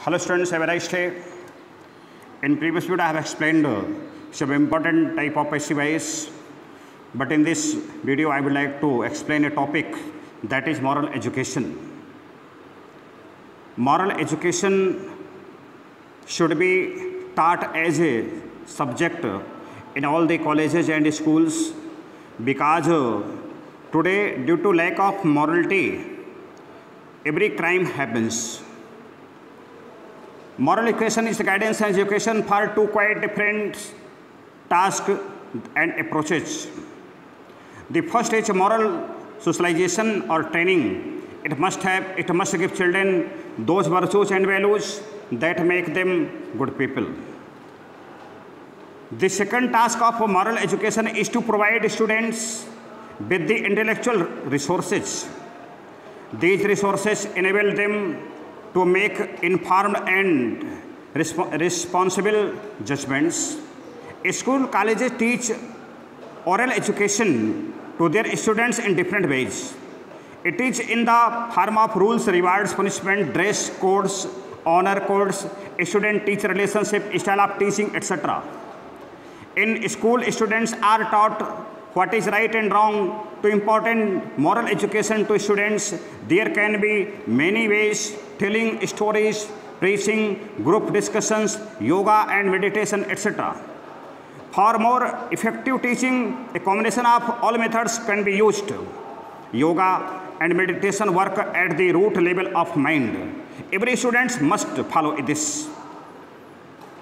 Hello students, have a nice day. In previous video I have explained some important type of passive voice, but in this video I would like to explain a topic that is moral education. Moral education should be taught as a subject in all the colleges and schools because today due to lack of morality every crime happens. Moral education is guidance and education for two quite different tasks and approaches. The first is moral socialization or training. It must give children those virtues and values that make them good people. The second task of moral education is to provide students with the intellectual resources. These resources enable them to make informed and responsible judgments. School colleges teach oral education to their students in different ways. It is in the form of rules, rewards, punishment, dress codes, honor codes, student-teacher relationship, style of teaching, etc. In school, students are taught what is right and wrong. To important moral education to students, there can be many ways: telling stories, preaching, group discussions, yoga and meditation, etc. For more effective teaching, a combination of all methods can be used. Yoga and meditation work at the root level of mind. Every student must follow this.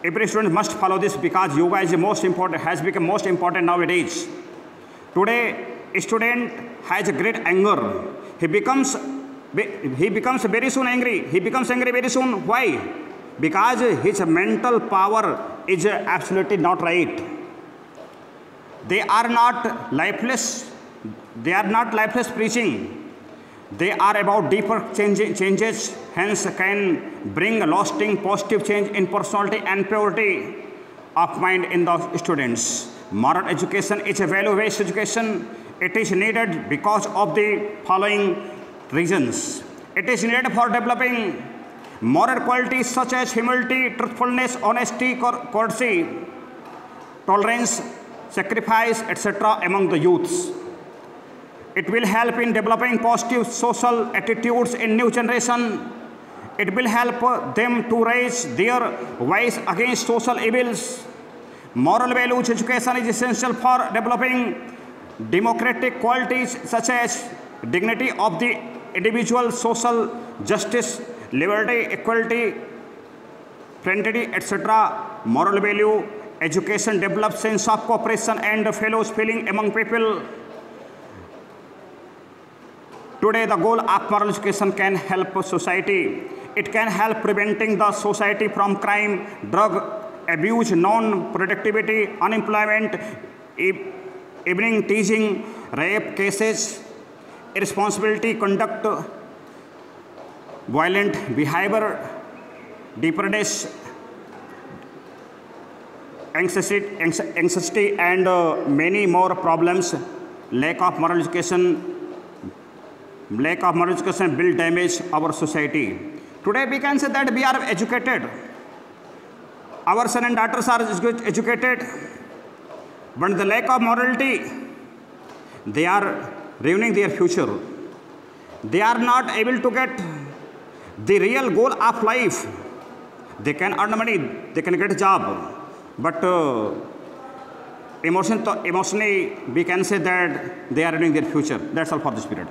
Every student must follow this because yoga is the most important, has become most important nowadays. Today, a student has a great anger. He becomes very soon angry. He becomes angry very soon. Why? Because his mental power is absolutely not right. They are not lifeless. They are not lifeless preaching. They are about deeper changes, hence can bring a lasting positive change in personality and purity of mind in the students. Moral education is a value-based education. It is needed because of the following reasons. It is needed for developing moral qualities such as humility, truthfulness, honesty, courtesy, tolerance, sacrifice, etc. among the youths. It will help in developing positive social attitudes in new generation. It will help them to raise their voice against social evils. Moral values education is essential for developing democratic qualities such as dignity of the individual, social justice, liberty, equality, fraternity, etc. Moral value education develops sense of cooperation and fellows feeling among people. Today, the goal of moral education can help society. It can help preventing the society from crime, drug abuse, non-productivity, unemployment, evening teasing, rape cases, irresponsibility, conduct, violent behavior, depression, anxiety, and many more problems. Lack of moral education will damage our society. Today we can say that we are educated. Our sons and daughters are educated, but the lack of morality, they are ruining their future. They are not able to get the real goal of life. They can earn money, they can get a job, but emotionally we can say that they are ruining their future. That's all for this period.